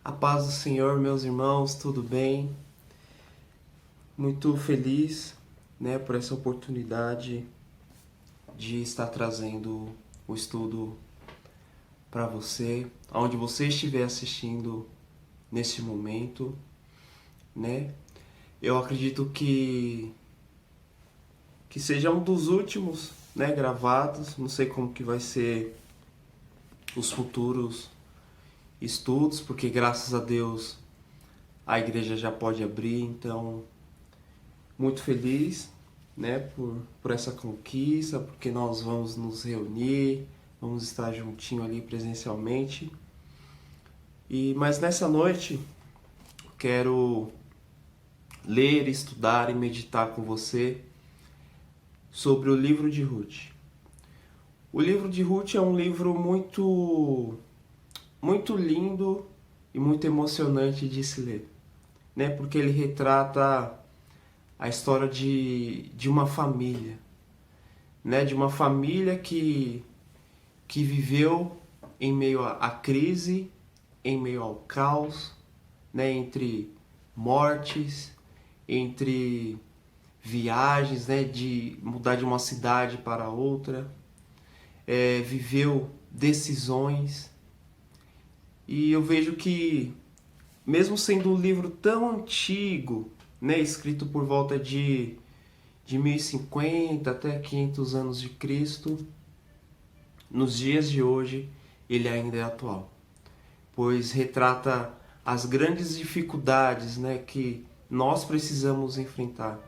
A paz do Senhor, meus irmãos, tudo bem? Muito feliz, por essa oportunidade de estar trazendo o estudo para você, aonde você estiver assistindo neste momento, né? Eu acredito que seja um dos últimos, gravados. Não sei como que vai ser os futuros estudos, porque graças a Deus a igreja já pode abrir, então muito feliz, por essa conquista, porque nós vamos nos reunir, vamos estar juntinho ali presencialmente. Mas nessa noite quero ler, estudar e meditar com você sobre o livro de Ruth. O livro de Ruth é um livro muito lindo e muito emocionante de se ler, porque ele retrata a história de uma família, de uma família que viveu em meio à crise, em meio ao caos, entre mortes, entre viagens, de mudar de uma cidade para outra, viveu decisões. E eu vejo que, mesmo sendo um livro tão antigo, escrito por volta de 1050 até 500 anos de Cristo, nos dias de hoje ele ainda é atual, pois retrata as grandes dificuldades, que nós precisamos enfrentar,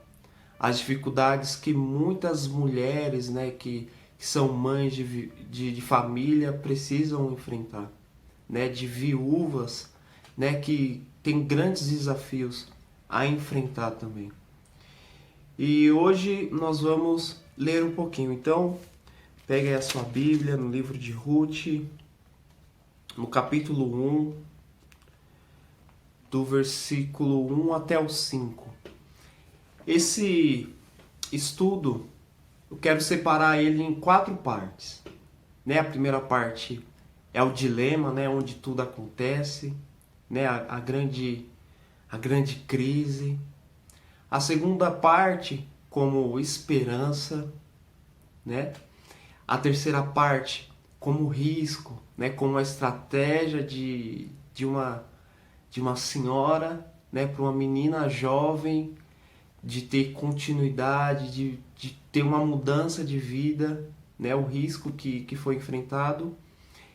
as dificuldades que muitas mulheres, que são mães de família precisam enfrentar, de viúvas, que tem grandes desafios a enfrentar também. E hoje nós vamos ler um pouquinho. Então, pega aí a sua Bíblia no livro de Ruth, no capítulo 1, do versículo 1 até o 5. Esse estudo, eu quero separar ele em 4 partes. A primeira parte é o dilema, onde tudo acontece, a grande crise. A segunda parte como esperança, A terceira parte como risco, como a estratégia de uma senhora, para uma menina jovem, de ter continuidade, de ter uma mudança de vida, o risco que foi enfrentado.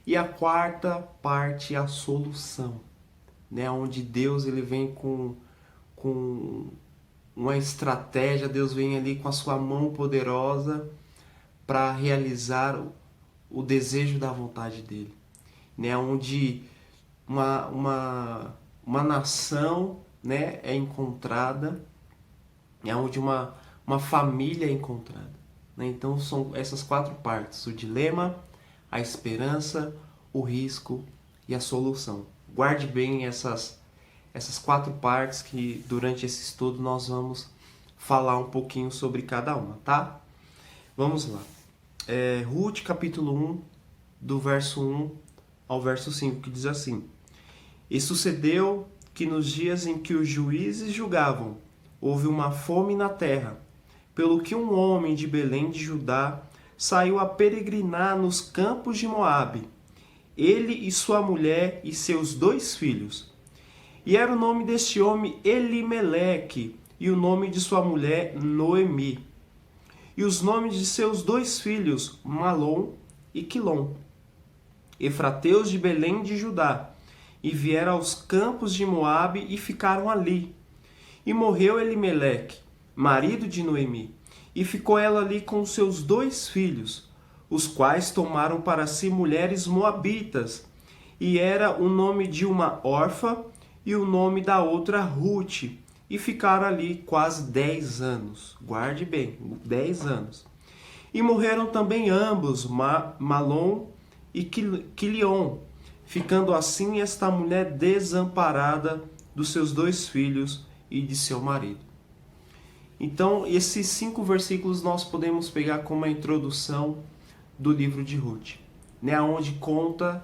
E a quarta parte é a solução, onde Deus ele vem com uma estratégia, Deus vem ali com a sua mão poderosa para realizar o desejo da vontade dele, onde uma nação, é encontrada, onde uma família é encontrada, Então são essas 4 partes: o dilema, a esperança, o risco e a solução. Guarde bem essas 4 partes que durante esse estudo nós vamos falar um pouquinho sobre cada uma, tá? Vamos lá. Ruth capítulo 1, do verso 1 ao verso 5, que diz assim: E sucedeu que nos dias em que os juízes julgavam, houve uma fome na terra, pelo que um homem de Belém de Judá saiu a peregrinar nos campos de Moabe, ele e sua mulher e seus 2 filhos. E era o nome deste homem Elimeleque, e o nome de sua mulher Noemi. E os nomes de seus 2 filhos, Malom e Quilom, efrateus de Belém de Judá, e vieram aos campos de Moabe e ficaram ali. E morreu Elimeleque, marido de Noemi, e ficou ela ali com seus 2 filhos, os quais tomaram para si mulheres moabitas, e era o nome de uma Orfa e o nome da outra Ruth, e ficaram ali quase 10 anos. Guarde bem, 10 anos. E morreram também ambos, Malom e Quilion, ficando assim esta mulher desamparada dos seus 2 filhos e de seu marido. Então, esses 5 versículos nós podemos pegar como a introdução do livro de Ruth, onde conta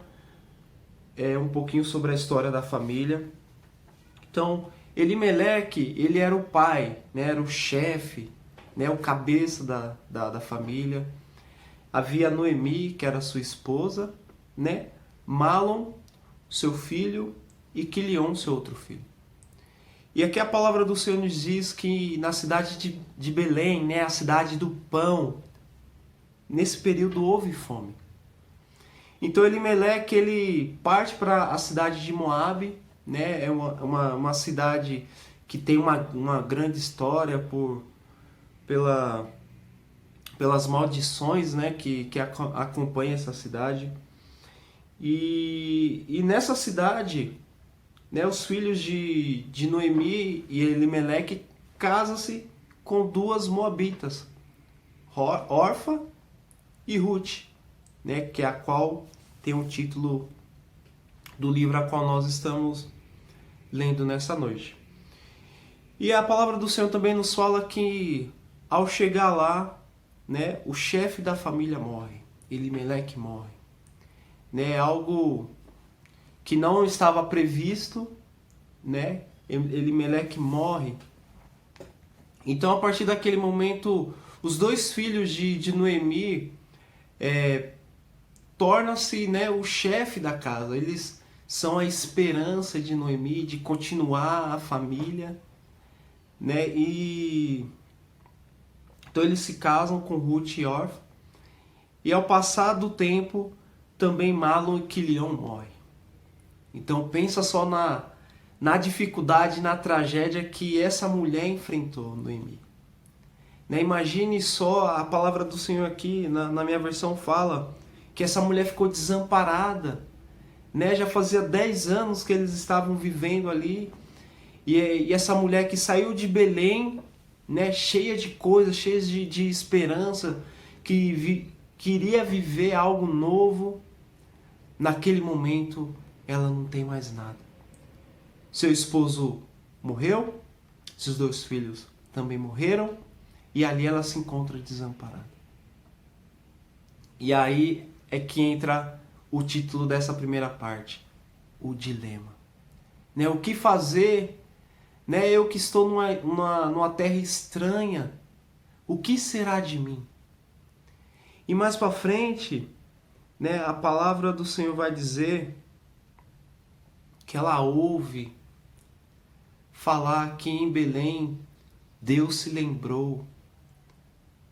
um pouquinho sobre a história da família. Então, Elimeleque, ele era o pai, né? Era o chefe, né? O cabeça da família. Havia Noemi, que era sua esposa, né? Malom, seu filho, e Quilion, seu outro filho. E aqui a palavra do Senhor nos diz que na cidade de Belém, né? A cidade do pão, nesse período houve fome. Então Elimeleque, ele parte para a cidade de Moabe, né? É uma cidade que tem uma grande história pelas maldições, né? que acompanha essa cidade. E nessa cidade, né? Os filhos de Noemi e Elimeleque casam-se com duas moabitas, Orfa e Ruth, né? Que é a qual tem o título do livro a qual nós estamos lendo nessa noite. E a palavra do Senhor também nos fala que ao chegar lá, né, o chefe da família morre, Elimeleque morre, né? Algo que não estava previsto, né? Elimeleque morre. Então, a partir daquele momento, os dois filhos de Noemi tornam-se, né, o chefe da casa. Eles são a esperança de Noemi de continuar a família, né? E então eles se casam com Ruth e Orfa. E ao passar do tempo, também Malom e Quilion morrem. Então pensa só na dificuldade, na tragédia que essa mulher enfrentou, Noemi. Né? Imagine só, a palavra do Senhor aqui, na minha versão fala que essa mulher ficou desamparada. Né? Já fazia 10 anos que eles estavam vivendo ali. E essa mulher que saiu de Belém, né? Cheia de coisas, cheia de esperança, que queria viver algo novo, naquele momento ela não tem mais nada. Seu esposo morreu, seus dois filhos também morreram, e ali ela se encontra desamparada. E aí é que entra o título dessa primeira parte, o dilema. Né? O que fazer? Né? Eu que estou numa terra estranha, o que será de mim? E mais para frente, né, a palavra do Senhor vai dizer que ela ouve falar que em Belém Deus se lembrou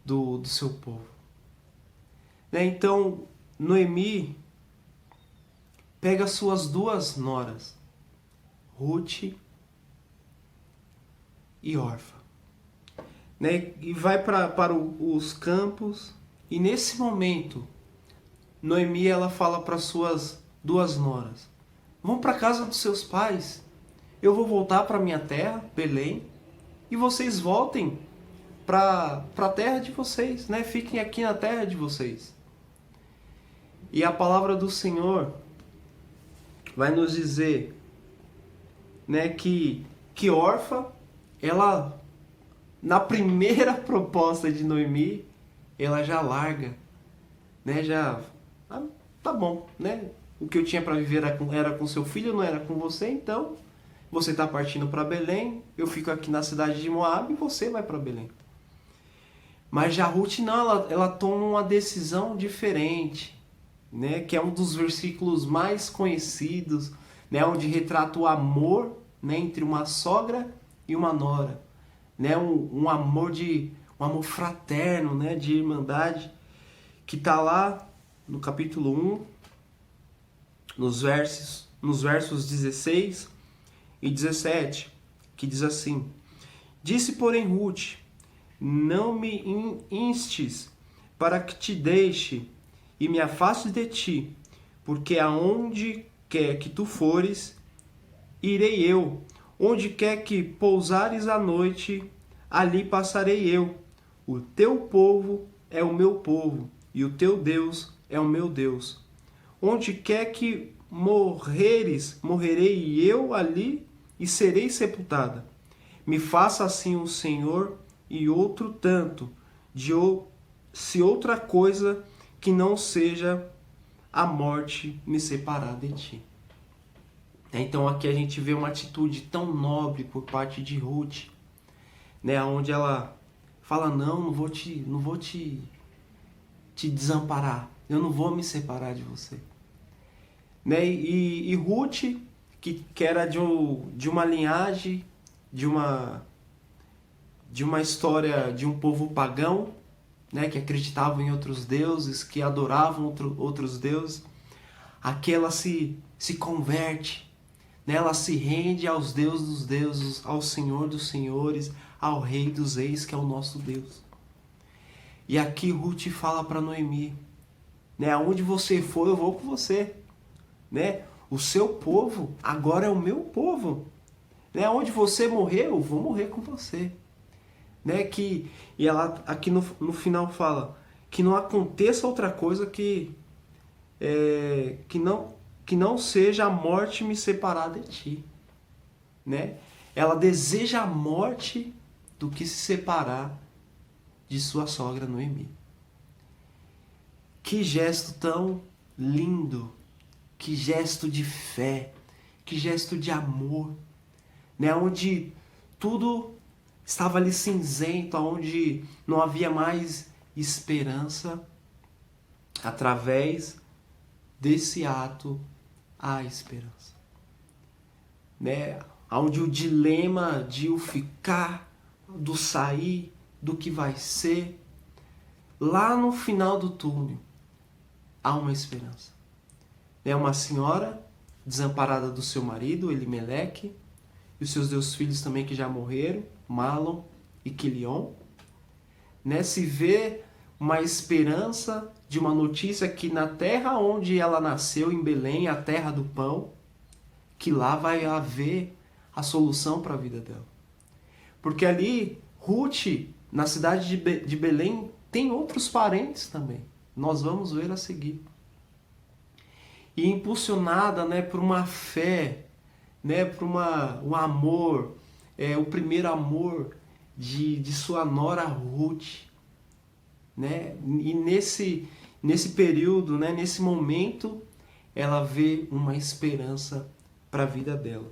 do seu povo. Né? Então, Noemi pega suas duas noras, Ruth e Orfa, né? E vai para os campos. E nesse momento, Noemi ela fala para suas duas noras: vão para a casa dos seus pais. Eu vou voltar para minha terra, Belém, e vocês voltem para a terra de vocês, né? Fiquem aqui na terra de vocês. E a palavra do Senhor vai nos dizer, né, que Orfa, ela, na primeira proposta de Noemi, ela já larga, né? Já, tá bom, né? O que eu tinha para viver era com seu filho, não era com você, então você está partindo para Belém, eu fico aqui na cidade de Moabe e você vai para Belém. Mas já Ruth não, ela toma uma decisão diferente, né? Que é um dos versículos mais conhecidos, né? Onde retrata o amor, né? Entre uma sogra e uma nora, né? Um amor fraterno, né? De irmandade, que está lá no capítulo 1, nos versos 16 e 17, que diz assim: disse, porém, Ruth: não me instes para que te deixe e me afaste de ti, porque aonde quer que tu fores, irei eu. Onde quer que pousares a noite, ali passarei eu. O teu povo é o meu povo, e o teu Deus é o meu Deus. Onde quer que morreres, morrerei eu ali e serei sepultada. Me faça assim o Senhor, e outro tanto, se outra coisa que não seja a morte me separar de ti. Então aqui a gente vê uma atitude tão nobre por parte de Ruth, né, onde ela fala: não vou te desamparar, eu não vou me separar de você, né? E Ruth, que era de uma linhagem, de uma história de um povo pagão, né, que acreditavam em outros deuses, que adoravam outros deuses, aqui ela se converte, né? Ela se rende aos deuses dos deuses, ao Senhor dos senhores, ao Rei dos reis, que é o nosso Deus. E aqui Ruth fala para Noemi, né? Aonde você for, eu vou com você, né? O seu povo agora é o meu povo, né? Onde você morrer, eu vou morrer com você, né? E ela aqui no final fala que não aconteça outra coisa que não seja a morte me separar de ti, né? Ela deseja a morte do que se separar de sua sogra Noemi. Que gesto tão lindo, que gesto de fé, que gesto de amor, né? Onde tudo estava ali cinzento, onde não havia mais esperança, através desse ato há esperança, né? Onde o dilema de o ficar, do sair, do que vai ser, lá no final do túnel há uma esperança. É uma senhora desamparada do seu marido, Elimeleque, e os seus 2 filhos também que já morreram, Malom e Quilion, né? Se vê uma esperança de uma notícia que na terra onde ela nasceu, em Belém, a terra do pão, que lá vai haver a solução para a vida dela. Porque ali, Ruth, na cidade de Belém, tem outros parentes também. Nós vamos ver a seguir. E impulsionada, né, por uma fé, né, por um amor, o primeiro amor de sua nora Ruth, né? E nesse período, né, nesse momento, ela vê uma esperança para a vida dela,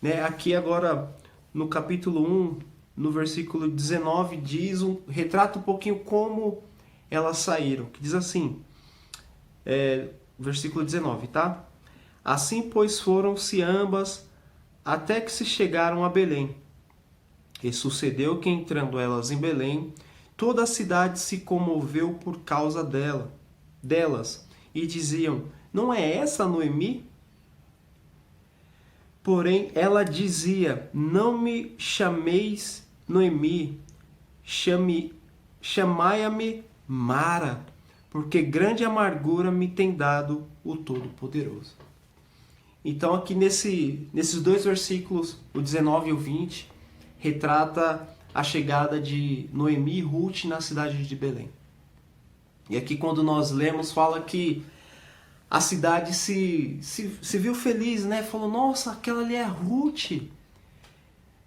né? Aqui agora no capítulo 1, no versículo 19, retrata um pouquinho como elas saíram, que diz assim, versículo 19, tá? Assim, pois, foram-se ambas até que se chegaram a Belém. E sucedeu que, entrando elas em Belém, toda a cidade se comoveu por causa delas, e diziam: não é essa Noemi? Porém, ela dizia: não me chameis Noemi, chamai-me Mara, porque grande amargura me tem dado o Todo-Poderoso. Então aqui nesses 2 versículos, o 19 e o 20, retrata a chegada de Noemi e Ruth na cidade de Belém. E aqui quando nós lemos, fala que a cidade se viu feliz, né? Falou: nossa, aquela ali é Ruth.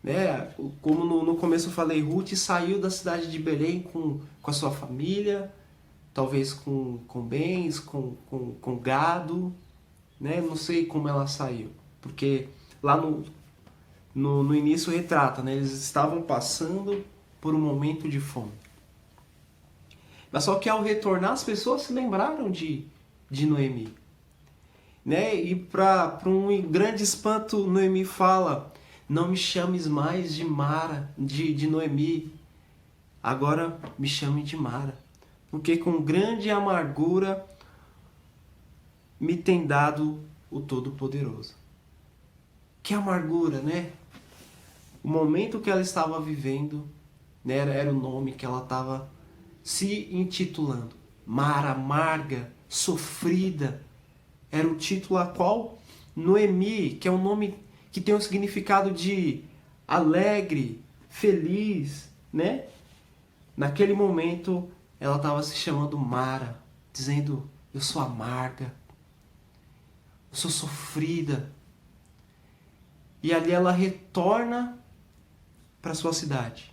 Né? Como no começo eu falei, Ruth saiu da cidade de Belém com a sua família, talvez com bens, com gado, né? Não sei como ela saiu, porque lá no início retrata, né? Eles estavam passando por um momento de fome. Mas só que ao retornar, as pessoas se lembraram de Noemi, né? E para um grande espanto, Noemi fala: não me chames mais de Mara, de Noemi, agora me chame de Mara, porque com grande amargura me tem dado o Todo-Poderoso. Que amargura, né? O momento que ela estava vivendo, né, era o nome que ela estava se intitulando. Mara, amarga, sofrida. Era o título a qual Noemi, que é um nome que tem um significado de alegre, feliz, né? Naquele momento, ela estava se chamando Mara, dizendo: eu sou amarga, eu sou sofrida. E ali ela retorna para sua cidade.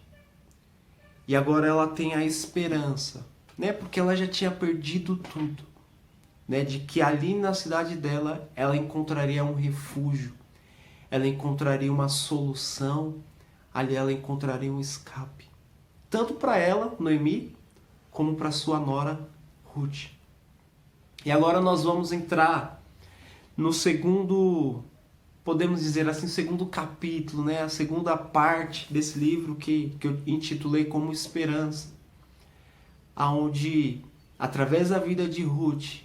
E agora ela tem a esperança, né? Porque ela já tinha perdido tudo. né, de que ali na cidade dela ela encontraria um refúgio, ela encontraria uma solução, ali ela encontraria um escape, tanto para ela, Noemi, como para sua nora, Ruth. E agora nós vamos entrar no segundo, podemos dizer assim, segundo capítulo, né, a segunda parte desse livro que eu intitulei como Esperança, aonde através da vida de Ruth,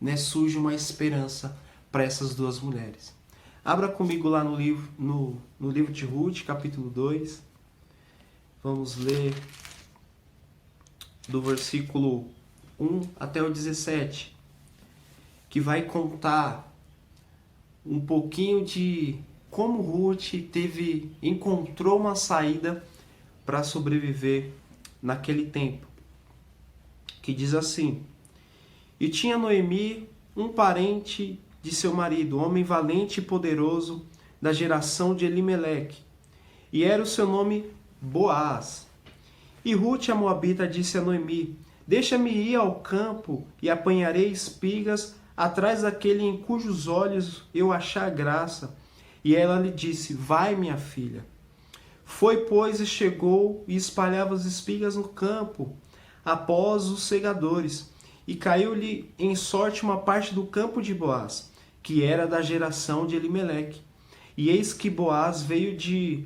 né, surge uma esperança para essas duas mulheres. Abra comigo lá no livro de Ruth, capítulo 2. Vamos ler do versículo 1 até o 17, que vai contar um pouquinho de como Ruth encontrou uma saída para sobreviver naquele tempo. Que diz assim: E tinha Noemi um parente de seu marido, homem valente e poderoso, da geração de Elimeleque, e era o seu nome Boaz. E Ruth, a moabita, disse a Noemi: Deixa-me ir ao campo e apanharei espigas atrás daquele em cujos olhos eu achar graça. E ela lhe disse: Vai, minha filha. Foi, pois, e chegou e espalhava as espigas no campo, após os segadores. E caiu-lhe em sorte uma parte do campo de Boaz, que era da geração de Elimeleque. E eis que Boaz veio de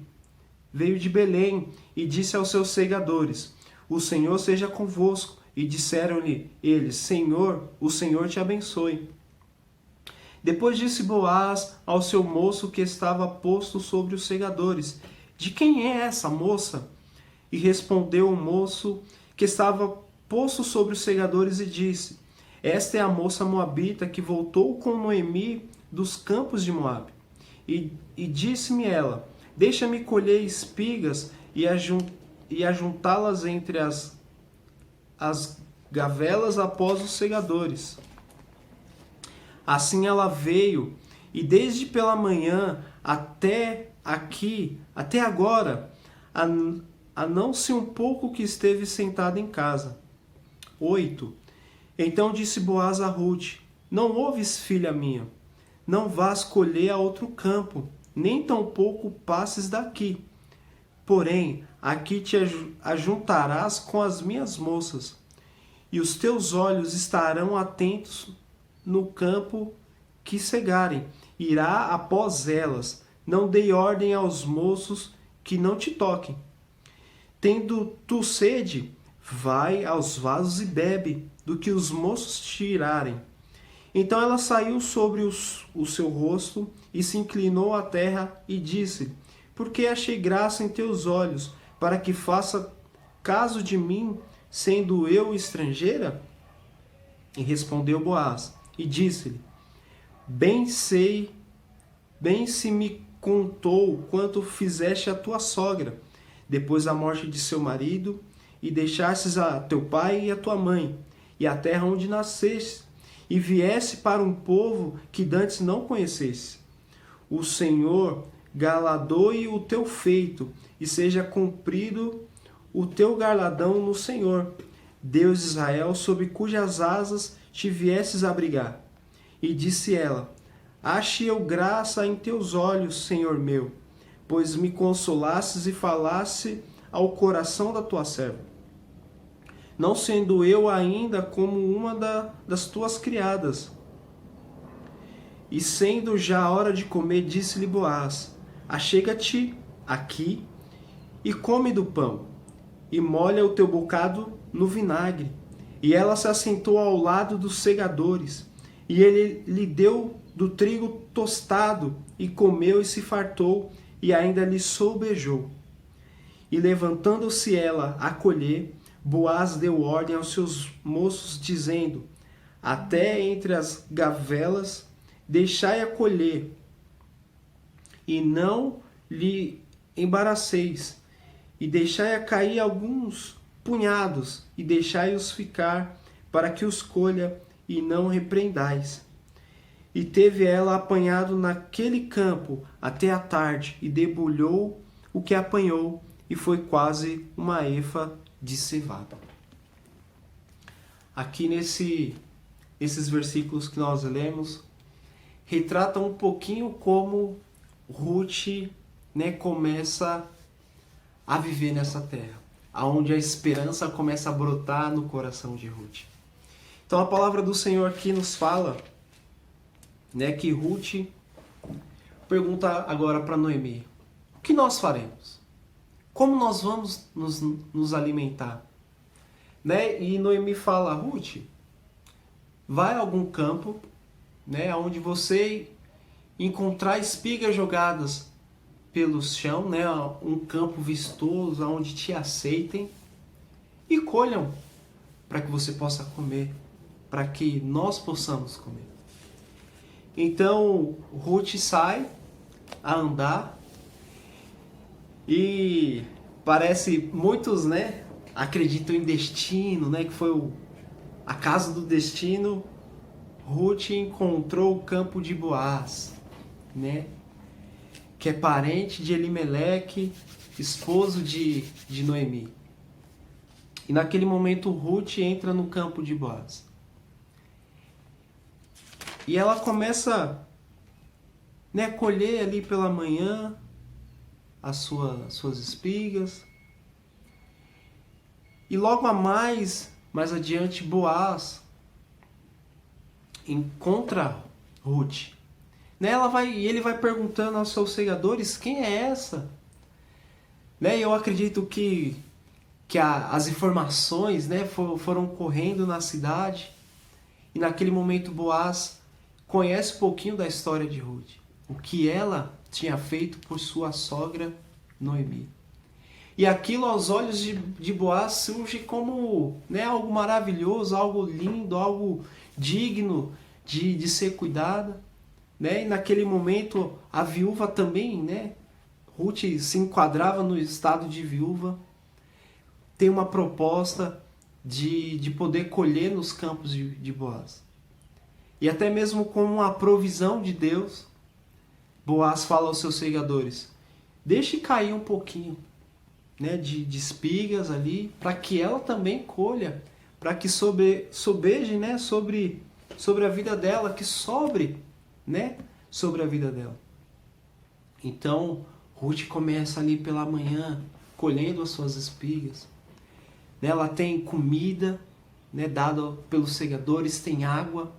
Belém e disse aos seus segadores: O Senhor seja convosco. E disseram-lhe eles: Senhor, o Senhor te abençoe. Depois disse Boaz ao seu moço que estava posto sobre os segadores: De quem é essa moça? E respondeu o moço que estava posto sobre os segadores e disse: Esta é a moça moabita que voltou com Noemi dos campos de Moabe. E disse-me ela: Deixa-me colher espigas e ajuntá-las entre as gavelas após os segadores. Assim ela veio, e desde pela manhã até agora, a não se um pouco que esteve sentada em casa. 8. Então disse Boaz a Ruth: Não ouves, filha minha? Não vás colher a outro campo, nem tampouco passes daqui. Porém, aqui te ajuntarás com as minhas moças, e os teus olhos estarão atentos no campo que cegarem. Irá após elas. Não dei ordem aos moços que não te toquem. Tendo tu sede, vai aos vasos e bebe do que os moços tirarem. Então ela saiu sobre o seu rosto e se inclinou à terra e disse: Porque achei graça em teus olhos, para que faça caso de mim, sendo eu estrangeira? E respondeu Boaz e disse-lhe: Bem se me contou quanto fizeste a tua sogra, depois da morte de seu marido, e deixastes a teu pai e a tua mãe, e a terra onde nasceste, e viesse para um povo que dantes não conhecesse. O Senhor galardoe o teu feito, e seja cumprido o teu galardão no Senhor, Deus de Israel, sob cujas asas te viesses abrigar. E disse ela: Ache eu graça em teus olhos, Senhor meu, pois me consolastes e falaste ao coração da tua serva. Não sendo eu ainda como uma das tuas criadas. E sendo já a hora de comer, disse-lhe Boaz: Achega-te aqui e come do pão, e molha o teu bocado no vinagre. E ela se assentou ao lado dos segadores, e ele lhe deu do trigo tostado, e comeu e se fartou, e ainda lhe sobejou. E levantando-se ela a colher, Boaz deu ordem aos seus moços, dizendo: Até entre as gavelas deixai-a colher, e não lhe embaraceis, e deixai-a cair alguns punhados, e deixai-os ficar, para que os colha, e não repreendais. E teve ela apanhado naquele campo até a tarde, e debulhou o que apanhou, e foi quase uma efa de cevada. Aqui nesse esses versículos que nós lemos, retratam um pouquinho como Ruth, né, começa a viver nessa terra, aonde a esperança começa a brotar no coração de Ruth. Então a palavra do Senhor aqui nos fala, né, que Ruth pergunta agora para Noemi: o que nós faremos? Como nós vamos nos alimentar? Né? E Noemi fala: Ruth, vai a algum campo, né, onde você encontrar espigas jogadas pelo chão, né, um campo vistoso, onde te aceitem, e colham para que você possa comer, para que nós possamos comer. Então Ruth sai a andar e parece muitos, né, acreditam em destino, né, que foi o acaso do destino. Ruth encontrou o campo de Boaz, né, que é parente de Elimeleque, esposo de Noemi. E naquele momento Ruth entra no campo de Boaz. E ela começa, né, a colher ali pela manhã as suas espigas. E logo mais adiante, Boaz encontra Ruth. Né, ele vai perguntando aos seus segadores: quem é essa? Né, eu acredito que as informações, né, foram correndo na cidade. E naquele momento Boaz conhece um pouquinho da história de Ruth, o que ela tinha feito por sua sogra Noemi. E aquilo aos olhos de Boaz surge como, né, algo maravilhoso, algo lindo, algo digno de ser cuidada. Né? E naquele momento a viúva também, né, Ruth se enquadrava no estado de viúva, tem uma proposta de poder colher nos campos de Boaz. E até mesmo como uma provisão de Deus, Boaz fala aos seus segadores: deixe cair um pouquinho, né, de espigas ali, para que ela também colha, para que sobeje, né, sobre a vida dela, que sobre, né, sobre a vida dela. Então Ruth começa ali pela manhã colhendo as suas espigas. Ela tem comida, né, dada pelos segadores, tem água.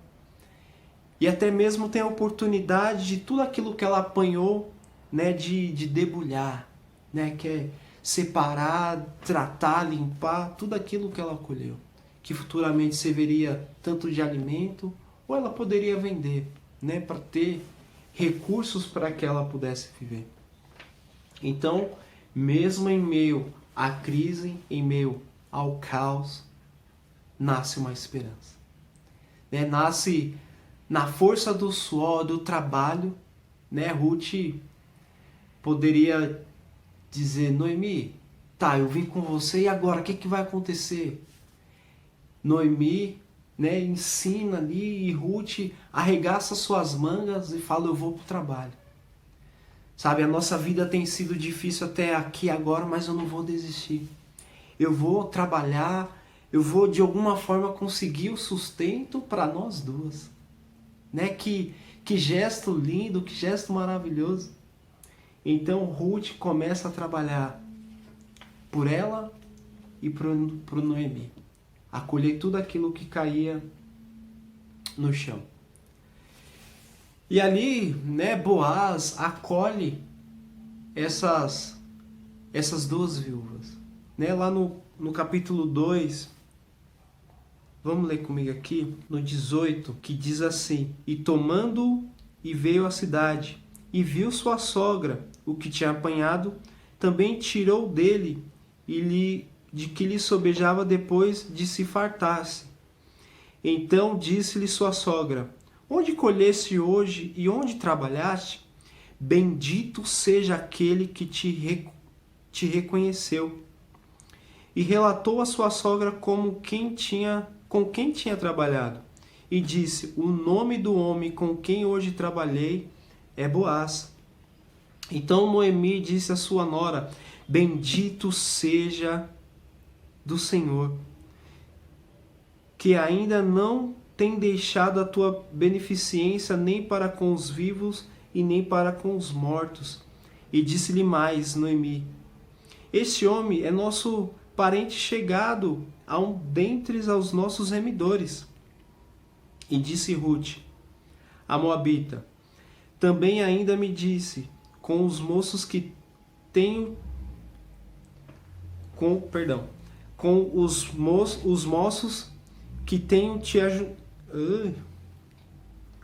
E até mesmo tem a oportunidade de tudo aquilo que ela apanhou, né, de debulhar, né, que é separar, tratar, limpar, tudo aquilo que ela colheu, que futuramente serviria tanto de alimento, ou ela poderia vender, né, para ter recursos para que ela pudesse viver. Então, mesmo em meio à crise, em meio ao caos, nasce uma esperança. Né, nasce na força do suor, do trabalho, né? Ruth poderia dizer: Noemi, tá, eu vim com você, e agora o que vai acontecer? Noemi, né, ensina ali, e Ruth arregaça suas mangas e fala: eu vou para o trabalho. Sabe, a nossa vida tem sido difícil até aqui agora, mas eu não vou desistir. Eu vou trabalhar, eu vou de alguma forma conseguir o sustento para nós duas. Né? Que gesto lindo, que gesto maravilhoso. Então Ruth começa a trabalhar por ela e pro Noemi, a colher tudo aquilo que caía no chão. E ali, né, Boaz acolhe essas duas viúvas. Né? Lá no capítulo 2, vamos ler comigo aqui, no 18, que diz assim: e tomando-o, e veio à cidade, e viu sua sogra, o que tinha apanhado, também tirou dele, de que lhe sobejava depois de se fartasse. Então disse-lhe sua sogra: onde colheste hoje e onde trabalhaste? Bendito seja aquele que te reconheceu. E relatou a sua sogra com quem tinha trabalhado. E disse: o nome do homem com quem hoje trabalhei é Boaz. Então Noemi disse à sua nora: bendito seja do Senhor, que ainda não tem deixado a tua beneficência nem para com os vivos e nem para com os mortos. E disse-lhe mais, Noemi: este homem é nosso parente chegado, a um dentre os nossos remidores. E disse Ruth, a moabita: também ainda me disse, com os moços que tenho, com os moços que tenho te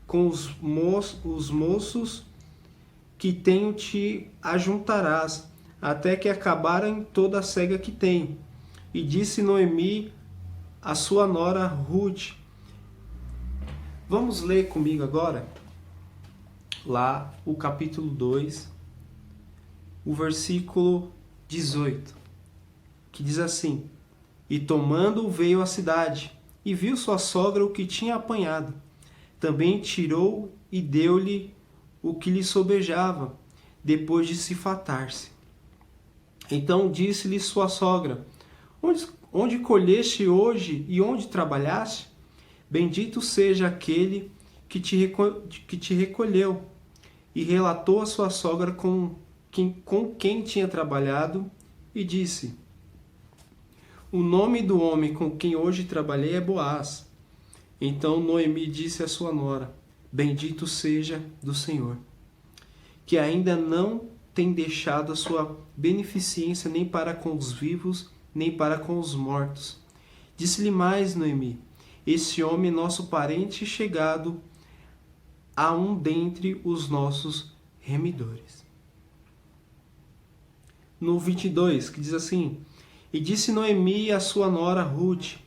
com os moços que tenho te ajuntarás, até que acabarem toda a cega que tem. E disse Noemi a sua nora Ruth. Vamos ler comigo agora, lá o capítulo 2, o versículo 18, que diz assim: e tomando veio à cidade, e viu sua sogra o que tinha apanhado. Também tirou e deu-lhe o que lhe sobejava, depois de se fartar-se. Então disse-lhe sua sogra: onde colheste hoje e onde trabalhaste? Bendito seja aquele que te recolheu. E relatou a sua sogra com quem tinha trabalhado, e disse: o nome do homem com quem hoje trabalhei é Boaz. Então Noemi disse à sua nora: bendito seja do Senhor, que ainda não tem deixado a sua beneficência nem para com os vivos, nem para com os mortos. Disse-lhe mais Noemi: esse homem é nosso parente chegado, a um dentre os nossos remidores. No 22, que diz assim: e disse Noemi à sua nora Ruth: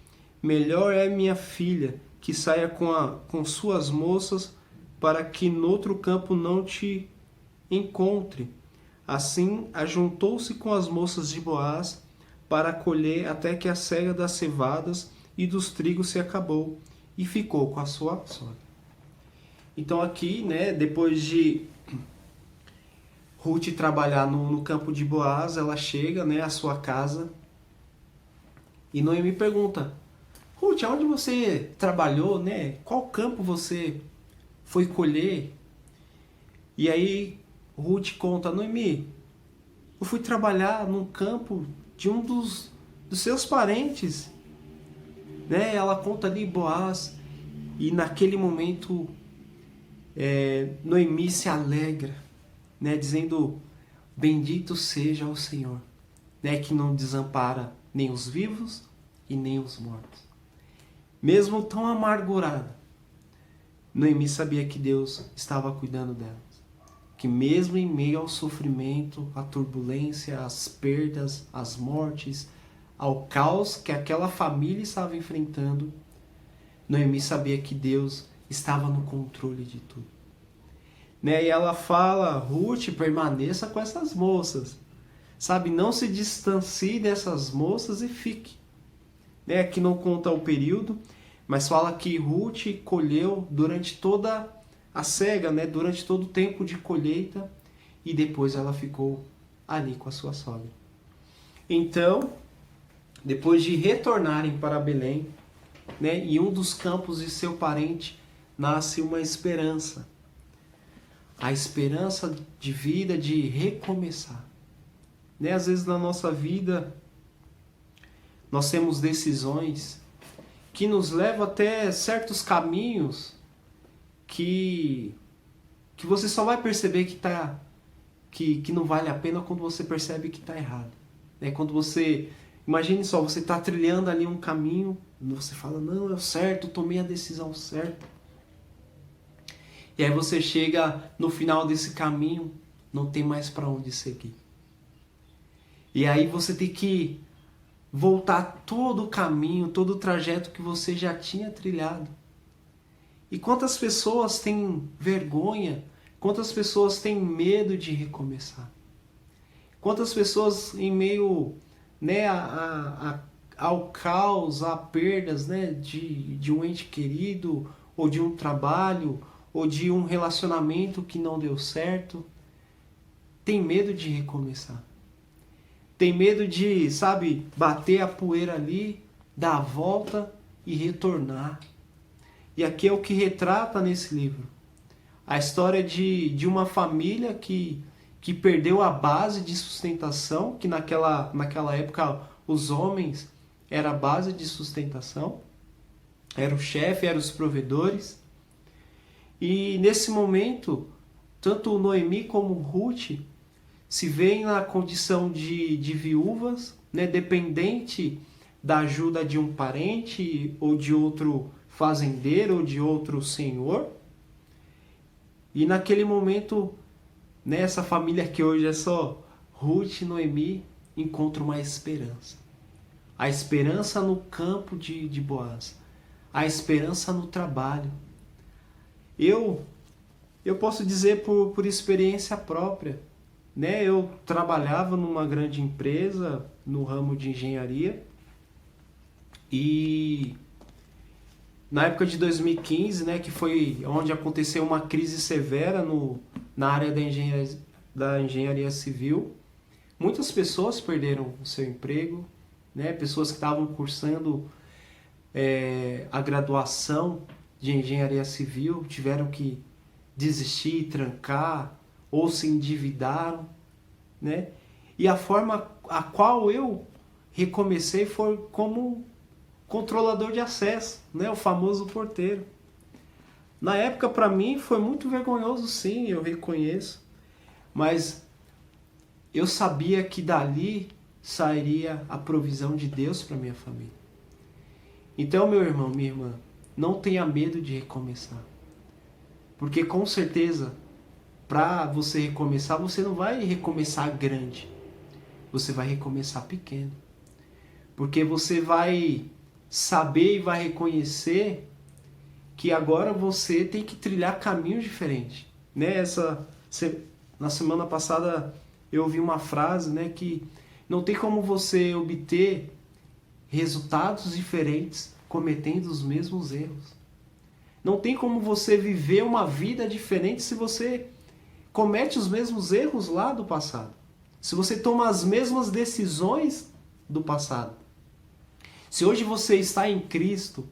melhor é minha filha que saia com suas moças, para que noutro campo não te encontre. Assim ajuntou-se com as moças de Boaz para colher até que a cega das cevadas e dos trigos se acabou, e ficou com a sua sogra. Então aqui, né, depois de Ruth trabalhar no campo de Boaz, ela chega, né, à sua casa, e Noemi pergunta: Ruth, aonde você trabalhou, né? Qual campo você foi colher? E aí Ruth conta: Noemi, eu fui trabalhar num campo de um dos seus parentes, né? Ela conta ali Boaz, e naquele momento Noemi se alegra, né? Dizendo: bendito seja o Senhor, né? Que não desampara nem os vivos e nem os mortos. Mesmo tão amargurada, Noemi sabia que Deus estava cuidando delas. Que mesmo em meio ao sofrimento, à turbulência, às perdas, às mortes, ao caos que aquela família estava enfrentando, Noemi sabia que Deus estava no controle de tudo. Né? E ela fala: Ruth, permaneça com essas moças. Sabe, não se distancie dessas moças e fique. Né? Aqui não conta o período, mas fala que Ruth colheu durante toda a cega, né? Durante todo o tempo de colheita, e depois ela ficou ali com a sua sogra. Então, depois de retornarem para Belém, né? Em um dos campos de seu parente nasce uma esperança. A esperança de vida, de recomeçar. Né? Às vezes na nossa vida nós temos decisões que nos levam até certos caminhos que você só vai perceber que não vale a pena quando você percebe que está errado. Né? Quando você, imagine só, você está trilhando ali um caminho, você fala: não, é o certo, tomei a decisão certa. E aí você chega no final desse caminho, não tem mais para onde seguir. E aí você tem que voltar todo o caminho, todo o trajeto que você já tinha trilhado. E quantas pessoas têm vergonha, quantas pessoas têm medo de recomeçar? Quantas pessoas em meio, né, ao caos, a perdas, né, de um ente querido, ou de um trabalho, ou de um relacionamento que não deu certo, tem medo de recomeçar. Tem medo de, sabe, bater a poeira ali, dar a volta e retornar. E aqui é o que retrata nesse livro. A história de uma família que perdeu a base de sustentação, que naquela época os homens eram a base de sustentação, era o chefe, eram os provedores. E nesse momento, tanto Noemi como Ruth se veem na condição de viúvas, né, dependente da ajuda de um parente ou de outro fazendeiro ou de outro senhor. E naquele momento, nessa família que hoje é só Ruth e Noemi, encontra uma esperança. A esperança no campo de Boaz. A esperança no trabalho. Eu posso dizer por experiência própria, né? Eu trabalhava numa grande empresa no ramo de engenharia e na época de 2015, né, que foi onde aconteceu uma crise severa na área da engenharia civil, muitas pessoas perderam o seu emprego, né? Pessoas que estavam cursando a graduação de engenharia civil tiveram que desistir, trancar ou se endividaram, né? E a forma a qual eu recomecei foi como controlador de acesso, né? O famoso porteiro. Na época, para mim, foi muito vergonhoso, sim, eu reconheço, mas eu sabia que dali sairia a provisão de Deus para minha família. Então, meu irmão, minha irmã, não tenha medo de recomeçar. Porque com certeza, para você recomeçar, você não vai recomeçar grande. Você vai recomeçar pequeno. Porque você vai saber e vai reconhecer que agora você tem que trilhar caminhos diferentes. Né? Na semana passada eu ouvi uma frase, né, que não tem como você obter resultados diferentes cometendo os mesmos erros. Não tem como você viver uma vida diferente se você comete os mesmos erros lá do passado. Se você toma as mesmas decisões do passado. Se hoje você está em Cristo,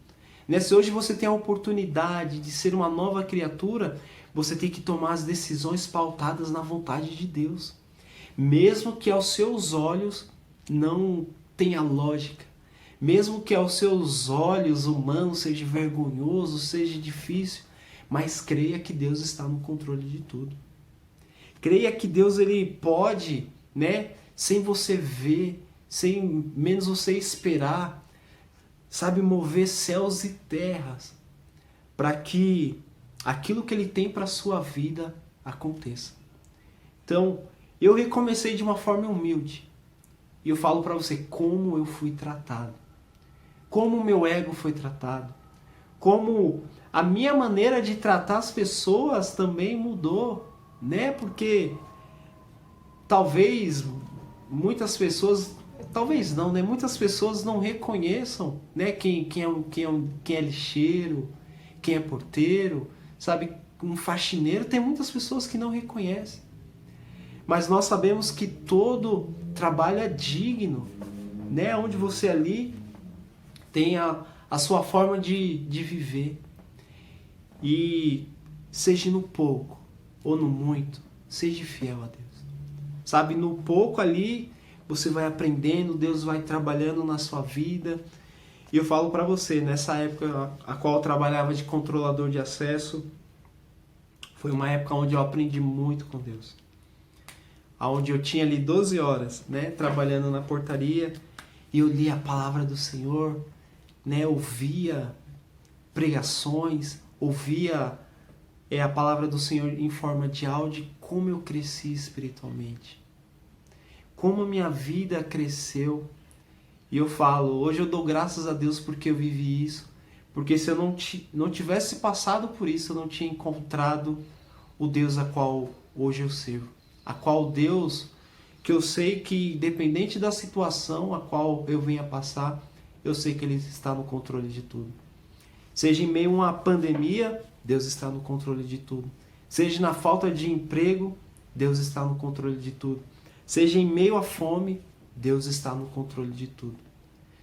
né? Se hoje você tem a oportunidade de ser uma nova criatura, você tem que tomar as decisões pautadas na vontade de Deus. Mesmo que aos seus olhos não tenha lógica. Mesmo que aos seus olhos humanos seja vergonhoso, seja difícil, mas creia que Deus está no controle de tudo. Creia que Deus ele pode, né, sem você ver, sem menos você esperar, sabe, mover céus e terras para que aquilo que ele tem para a sua vida aconteça. Então, eu recomecei de uma forma humilde. E eu falo para você como eu fui tratado. Como o meu ego foi tratado. Como a minha maneira de tratar as pessoas também mudou, né? Porque talvez muitas pessoas, talvez não, né? Muitas pessoas não reconheçam, né? Quem é lixeiro, quem é porteiro, sabe? Um faxineiro, tem muitas pessoas que não reconhecem. Mas nós sabemos que todo trabalho é digno, né? Onde você ali tem a sua forma de viver. E seja no pouco ou no muito, seja fiel a Deus. Sabe, no pouco ali você vai aprendendo, Deus vai trabalhando na sua vida. E eu falo para você, nessa época a qual eu trabalhava de controlador de acesso, foi uma época onde eu aprendi muito com Deus. Onde eu tinha ali 12 horas, né, trabalhando na portaria, e eu lia a palavra do Senhor, né, ouvia pregações, ouvia a palavra do Senhor em forma de áudio, como eu cresci espiritualmente. Como a minha vida cresceu. E eu falo, hoje eu dou graças a Deus porque eu vivi isso. Porque se eu não tivesse passado por isso, eu não tinha encontrado o Deus a qual hoje eu sirvo. A qual Deus, que eu sei que independente da situação a qual eu venha passar, eu sei que Ele está no controle de tudo. Seja em meio a uma pandemia, Deus está no controle de tudo. Seja na falta de emprego, Deus está no controle de tudo. Seja em meio à fome, Deus está no controle de tudo.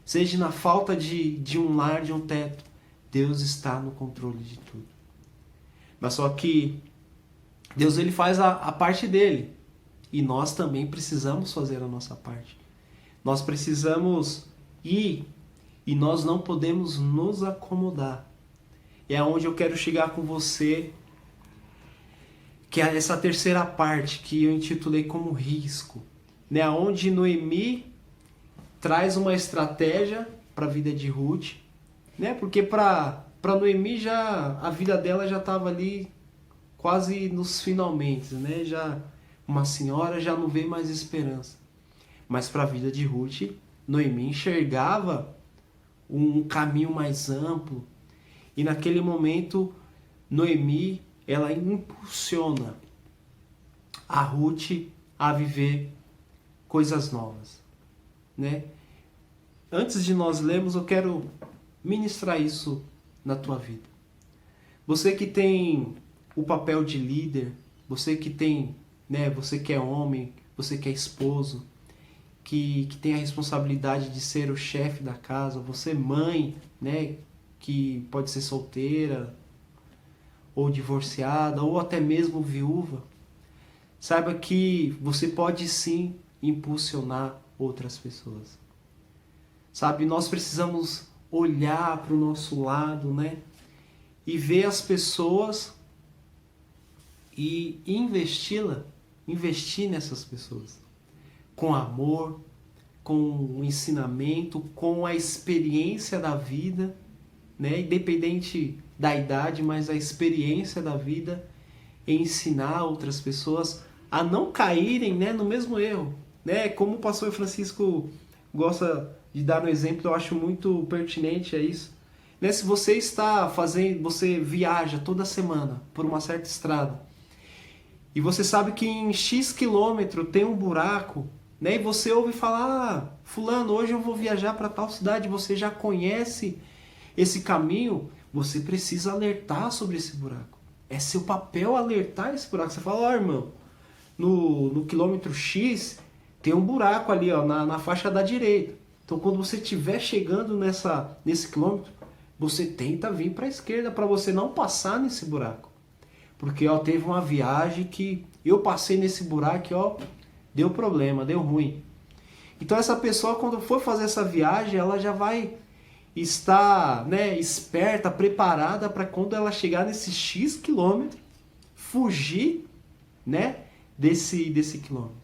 Seja na falta de um lar, de um teto, Deus está no controle de tudo. Mas só que Deus ele faz a parte dele. E nós também precisamos fazer a nossa parte. Nós precisamos ir e nós não podemos nos acomodar. É aonde eu quero chegar com você, que é essa terceira parte que eu intitulei como risco. Né? Onde Noemi traz uma estratégia para a vida de Ruth. Né? Porque para Noemi a vida dela já estava ali quase nos finalmente. Né? Uma senhora já não vê mais esperança. Mas para a vida de Ruth, Noemi enxergava um caminho mais amplo. E naquele momento, Noemi, ela impulsiona a Ruth a viver coisas novas. Né? Antes de nós lermos, eu quero ministrar isso na tua vida. Você que tem o papel de líder, você que tem, né, você que é homem, você que é esposo, que tem a responsabilidade de ser o chefe da casa, você mãe, né, que pode ser solteira, ou divorciada, ou até mesmo viúva, saiba que você pode sim impulsionar outras pessoas. Sabe, nós precisamos olhar para o nosso lado, né, e ver as pessoas e investir nessas pessoas. Com amor, com o ensinamento, com a experiência da vida, né? Independente da idade, mas a experiência da vida, em ensinar outras pessoas a não caírem, né, no mesmo erro. Né? Como o pastor Francisco gosta de dar no exemplo, eu acho muito pertinente isso. Né? Se você você viaja toda semana por uma certa estrada, e você sabe que em X quilômetro tem um buraco, né? E você ouve falar, fulano, hoje eu vou viajar para tal cidade, você já conhece esse caminho, você precisa alertar sobre esse buraco. É seu papel alertar esse buraco. Você fala, irmão, no quilômetro X tem um buraco ali, ó, na faixa da direita. Então quando você estiver chegando nesse quilômetro, você tenta vir para a esquerda para você não passar nesse buraco. Porque ó, teve uma viagem que eu passei nesse buraco, ó, deu problema, deu ruim. Então essa pessoa, quando for fazer essa viagem, ela já vai estar, né, esperta, preparada para quando ela chegar nesse X quilômetro, fugir, né, desse quilômetro.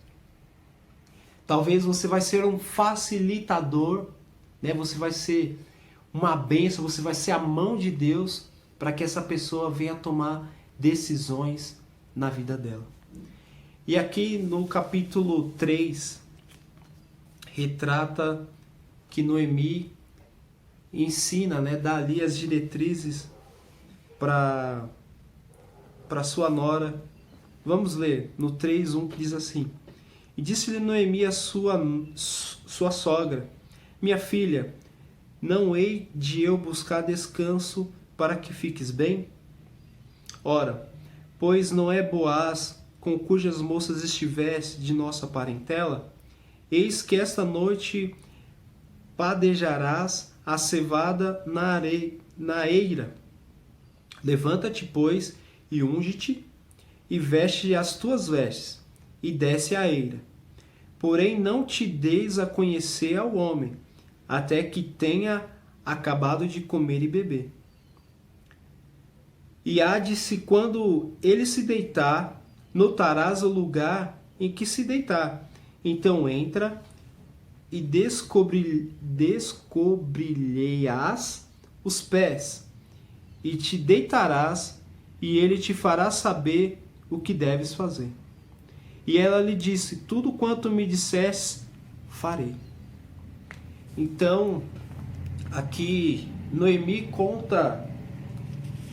Talvez você vai ser um facilitador, né, você vai ser uma bênção, você vai ser a mão de Deus para que essa pessoa venha tomar decisões na vida dela. E aqui no capítulo 3, retrata que Noemi ensina, né, dá ali as diretrizes para sua nora. Vamos ler no 3:1 que diz assim: E disse-lhe Noemi a sua sogra: Minha filha, não hei de eu buscar descanso para que fiques bem? Ora, pois não é Boaz com cujas moças estivesse de nossa parentela? Eis que esta noite padejarás a cevada na eira. Levanta-te, pois, e unge-te, e veste as tuas vestes, e desce à eira. Porém não te deis a conhecer ao homem, até que tenha acabado de comer e beber. E há de se, quando ele se deitar, notarás o lugar em que se deitar. Então entra e descobrilheiás os pés, e te deitarás, e ele te fará saber o que deves fazer. E ela lhe disse: Tudo quanto me disseste, farei. Então, aqui Noemi conta,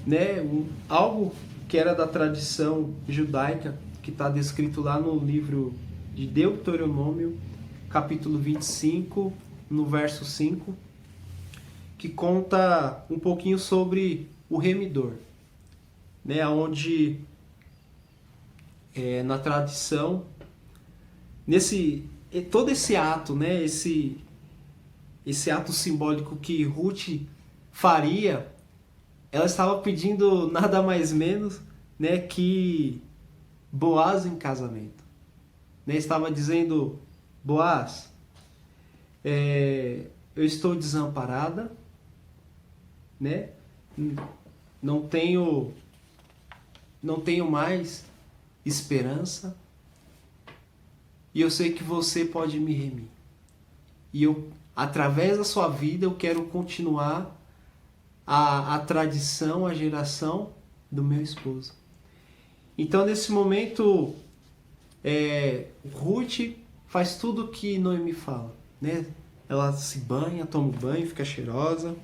né, algo que era da tradição judaica, que está descrito lá no livro de Deuteronômio, capítulo 25, no verso 5, que conta um pouquinho sobre o remidor, né, onde na tradição, todo esse ato, né, esse ato simbólico que Ruth faria ela estava pedindo nada mais menos, né, que Boaz em casamento. Né? Estava dizendo: Boaz, eu estou desamparada, né? Não tenho mais esperança, e eu sei que você pode me remir. E eu, através da sua vida, eu quero continuar a tradição, a geração do meu esposo. Então, nesse momento, Ruth faz tudo o que Noemi fala, né? Ela se banha, toma um banho, fica cheirosa,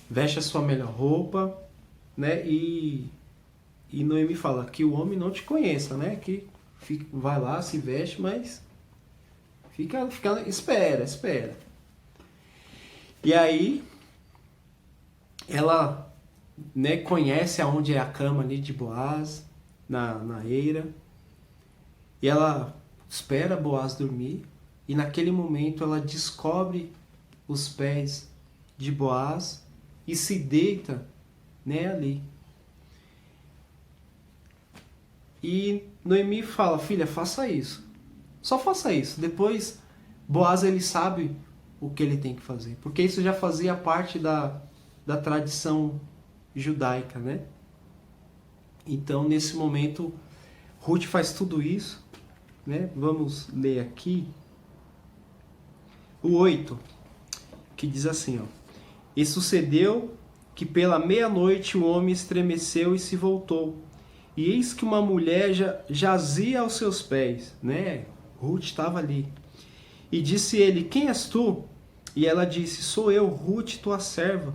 veste a sua melhor roupa, né? E Noemi fala que o homem não te conheça, né? Que vai lá, se veste, mas espera. E aí ela, né, conhece aonde é a cama ali de Boaz, na eira, e ela espera Boaz dormir, e naquele momento ela descobre os pés de Boaz e se deita, né, ali. E Noemi fala: filha, faça isso. Só faça isso. Depois, Boaz, ele sabe o que ele tem que fazer. Porque isso já fazia parte da tradição judaica, né? Então, nesse momento, Ruth faz tudo isso, né? Vamos ler aqui o 8, que diz assim, ó: E sucedeu que pela meia-noite o homem estremeceu e se voltou. E eis que uma mulher jazia aos seus pés, né? Ruth estava ali. E disse ele: quem és tu? E ela disse: sou eu, Ruth, tua serva.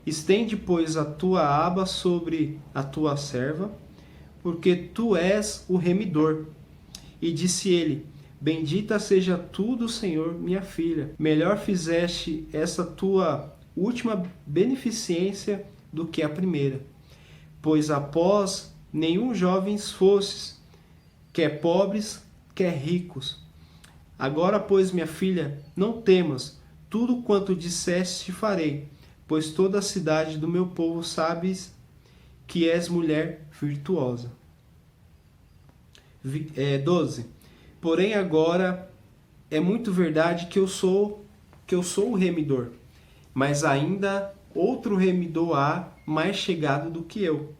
Estende, pois, a tua aba sobre a tua serva, porque tu és o remidor. E disse ele: bendita seja tu do Senhor, minha filha. Melhor fizeste essa tua última beneficência do que a primeira. Pois após nenhum jovens fostes, quer pobres, quer ricos. Agora, pois, minha filha, não temas, tudo quanto disseste te farei, pois toda a cidade do meu povo sabes que és mulher virtuosa. 12. Porém agora é muito verdade que eu sou o remidor, mas ainda outro remidor há mais chegado do que eu.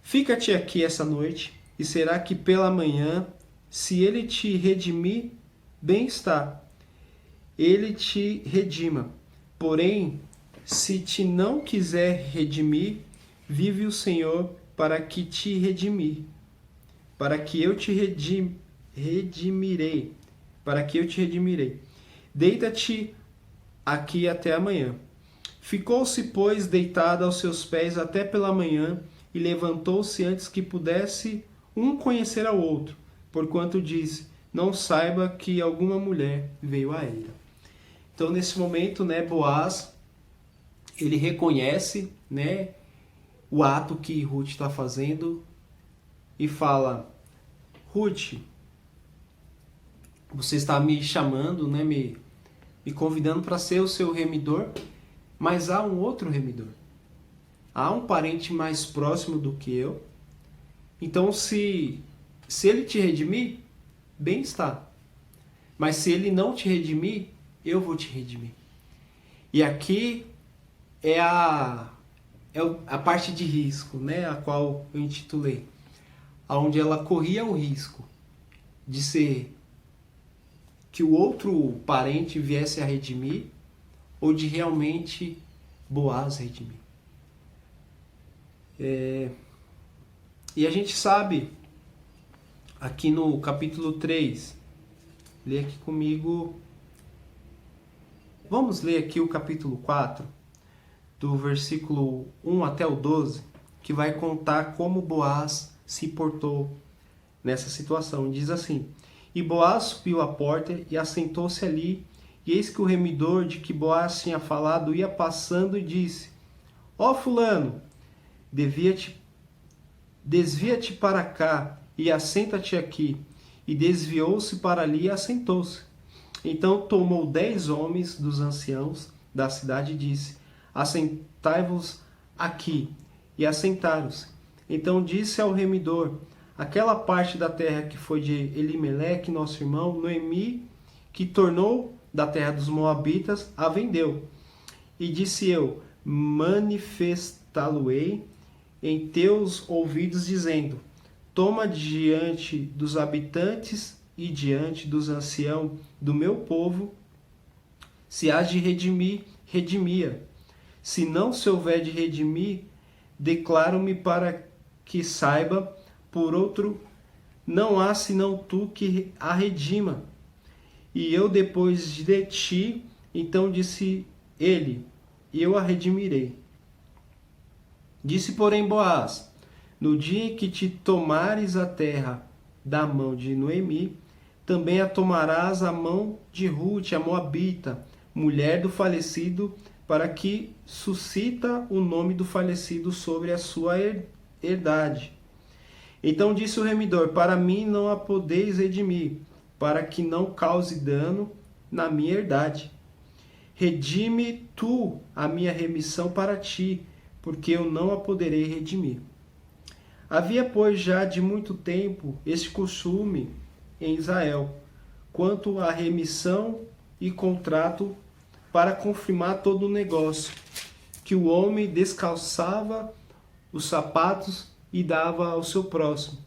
Fica-te aqui essa noite, e será que pela manhã, se ele te redimir, bem está, ele te redima. Porém, se te não quiser redimir, vive o Senhor para que te redimir, para que eu te redimirei. Deita-te aqui até amanhã. Ficou-se, pois, deitada aos seus pés até pela manhã, e levantou-se antes que pudesse um conhecer ao outro, porquanto disse: não saiba que alguma mulher veio a ele. Então, nesse momento, né, Boaz, ele reconhece, né, o ato que Ruth está fazendo e fala: Ruth, você está me chamando, né, me convidando para ser o seu remidor, mas há um outro remidor. Há um parente mais próximo do que eu. Então, se ele te redimir, bem está. Mas se ele não te redimir, eu vou te redimir. E aqui é a parte de risco, né, a qual eu intitulei, onde ela corria o risco de ser que o outro parente viesse a redimir, ou de realmente Boaz redimir. E a gente sabe, aqui no capítulo 3, lê aqui comigo, vamos ler aqui o capítulo 4, do versículo 1 até o 12, que vai contar como Boaz se portou nessa situação. Diz assim: E Boaz subiu à porta e assentou-se ali, e eis que o remidor de que Boaz tinha falado ia passando e disse: ó fulano, desvia-te para cá e assenta-te aqui. E desviou-se para ali e assentou-se. Então tomou 10 homens dos anciãos da cidade e disse: assentai-vos aqui. E assentaram-se. Então disse ao remidor: aquela parte da terra que foi de Elimeleque, nosso irmão, Noemi, que tornou da terra dos Moabitas, a vendeu. E disse eu: manifestá-lo-ei em teus ouvidos, dizendo: toma diante dos habitantes e diante dos anciãos do meu povo, se há de redimir, redimia. Se não se houver de redimir, declaro-me para que saiba, por outro, não há senão tu que a redima. E eu depois de ti, então disse ele: eu a redimirei. Disse, porém, Boaz: no dia em que te tomares a terra da mão de Noemi, também a tomarás a mão de Rute, a Moabita, mulher do falecido, para que suscita o nome do falecido sobre a sua herdade. Então disse o remidor: para mim não a podeis redimir, para que não cause dano na minha herdade. Redime tu a minha remissão para ti, porque eu não a poderei redimir. Havia, pois, já de muito tempo este costume em Israel, quanto à remissão e contrato, para confirmar todo o negócio, que o homem descalçava os sapatos e dava ao seu próximo.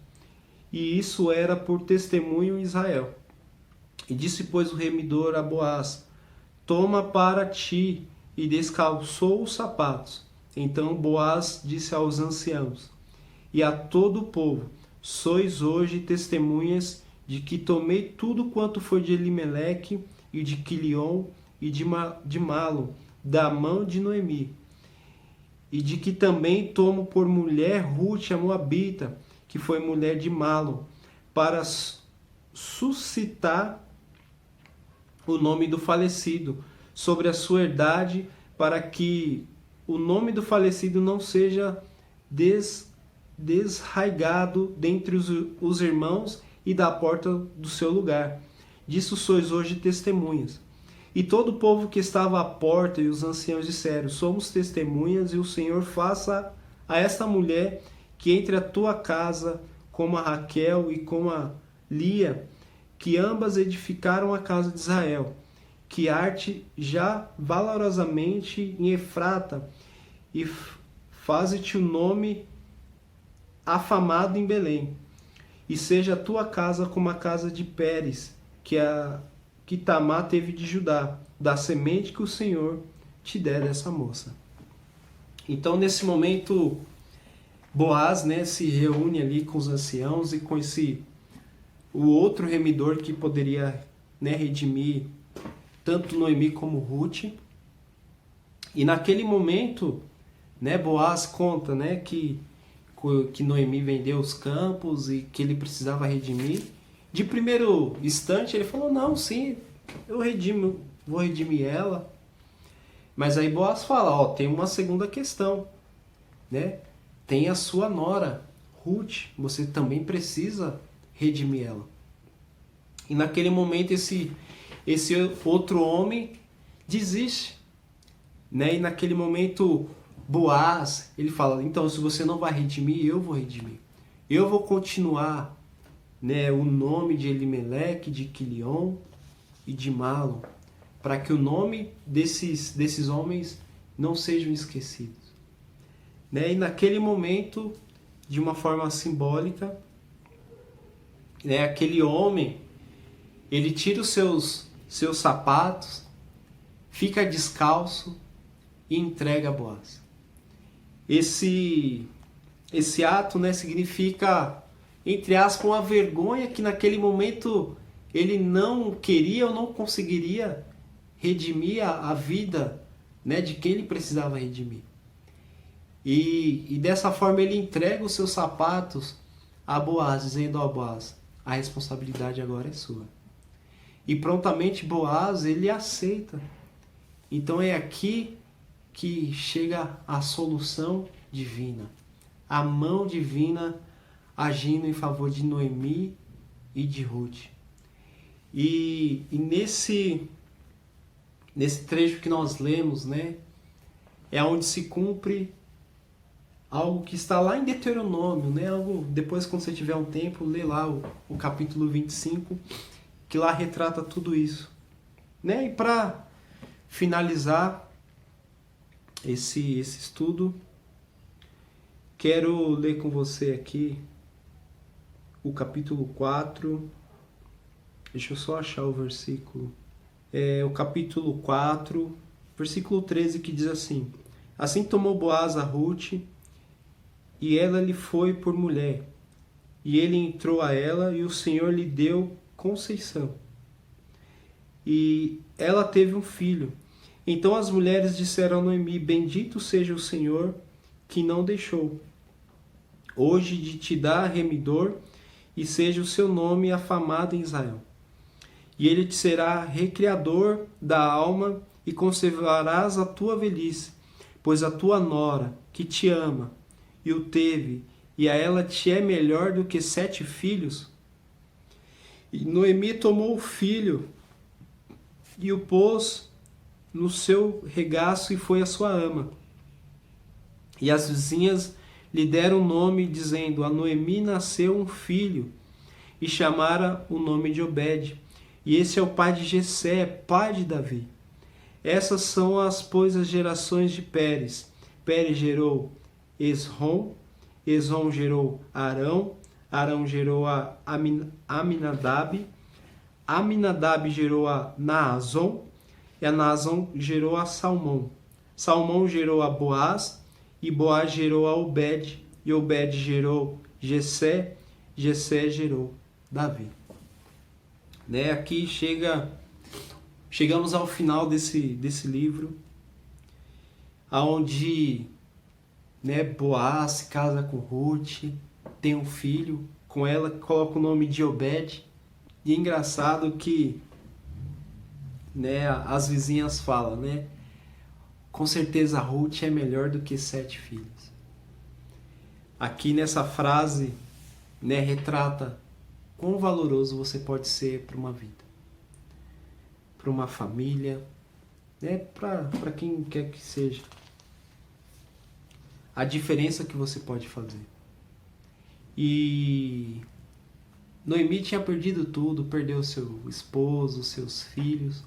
E isso era por testemunho em Israel. E disse, pois, o remidor a Boaz: toma para ti, e descalçou os sapatos. Então Boaz disse aos anciãos e a todo o povo: sois hoje testemunhas de que tomei tudo quanto foi de Elimeleque e de Quilion e de Malo, da mão de Noemi, e de que também tomo por mulher Rute a Moabita, que foi mulher de Malo, para suscitar o nome do falecido sobre a sua herdade, para que o nome do falecido não seja desraigado dentre os irmãos e da porta do seu lugar. Disso sois hoje testemunhas. E todo o povo que estava à porta e os anciãos disseram: somos testemunhas, e o Senhor faça a esta mulher que entre a tua casa, como a Raquel e como a Lia, que ambas edificaram a casa de Israel, que arte já valorosamente em Efrata, e faze-te o nome afamado em Belém. E seja a tua casa como a casa de Pérez, que Tamar teve de Judá, da semente que o Senhor te der dessa moça. Então, nesse momento, Boaz, né, se reúne ali com os anciãos e com o outro remidor que poderia, né, redimir tanto Noemi como Rute. E naquele momento, né, Boaz conta, né, que Noemi vendeu os campos e que ele precisava redimir. De primeiro instante ele falou: não, sim, eu vou redimir ela. Mas aí Boaz fala: ó, tem uma segunda questão, né? Tem a sua nora, Ruth, você também precisa redimir ela. E naquele momento esse outro homem desiste, né? E naquele momento Boaz, ele fala: então, se você não vai redimir, eu vou redimir. Eu vou continuar, né, o nome de Elimeleque, de Quilion e de Malo, para que o nome desses homens não sejam esquecidos. Né? E naquele momento, de uma forma simbólica, né, aquele homem, ele tira os seus sapatos, fica descalço e entrega a Boaz. Esse ato, né, significa, entre aspas, uma vergonha que naquele momento ele não queria ou não conseguiria redimir a vida, né, de quem ele precisava redimir. E dessa forma ele entrega os seus sapatos a Boaz, dizendo a Boaz: a responsabilidade agora é sua. E prontamente Boaz, ele aceita. Então é aqui que chega a solução divina, a mão divina agindo em favor de Noemi e de Ruth. E nesse trecho que nós lemos, né, é onde se cumpre algo que está lá em Deuteronômio, né? Algo, depois, quando você tiver um tempo, lê lá o capítulo 25, que lá retrata tudo isso, né? E para finalizar esse estudo, quero ler com você aqui o capítulo 4. Deixa eu só achar o versículo. O capítulo 4, versículo 13, que diz assim: Assim tomou Boaz a Ruth, e ela lhe foi por mulher. E ele entrou a ela, e o Senhor lhe deu conceição. E ela teve um filho. Então as mulheres disseram a Noemi: Bendito seja o Senhor, que não deixou hoje de te dar remidor, e seja o seu nome afamado em Israel. E ele te será recriador da alma, e conservarás a tua velhice, pois a tua nora, que te ama, e o teve, e a ela te é melhor do que 7 filhos. E Noemi tomou o filho, e o pôs no seu regaço, e foi a sua ama. E as vizinhas lhe deram nome, dizendo: A Noemi nasceu um filho, e chamara o nome de Obed. E esse é o pai de Jessé, pai de Davi. Essas são as gerações de Pérez. Pérez gerou Esrom, Esrom gerou Arão, Arão gerou a Aminadab, Aminadab gerou a Naazon, e a Naazon gerou a Salmão. Salmão gerou a Boaz, e Boaz gerou a Obed, e Obed gerou Jessé, Jessé gerou Davi. Né? Aqui chegamos ao final desse livro, aonde, né, Boaz se casa com Ruth, tem um filho com ela, coloca o nome de Obed. E é engraçado que, né, as vizinhas falam, né, com certeza Ruth é melhor do que 7 filhos. Aqui nessa frase, né, retrata quão valoroso você pode ser para uma vida, para uma família, né, para quem quer que seja. A diferença que você pode fazer. E Noemi tinha perdido tudo, perdeu seu esposo, seus filhos,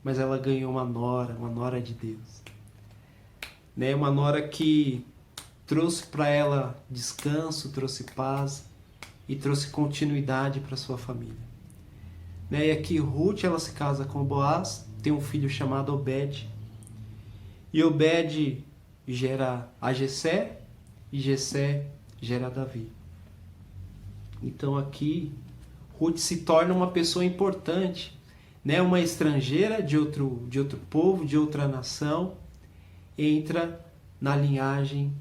mas ela ganhou uma nora de Deus. Né, uma nora que trouxe para ela descanso, trouxe paz e trouxe continuidade para sua família. Né, e aqui Ruth, ela se casa com Boaz, tem um filho chamado Obed, e Obed gera a Jessé, e Jessé gera Davi. Então aqui Ruth se torna uma pessoa importante, né? Uma estrangeira de outro povo, de outra nação, entra na linhagem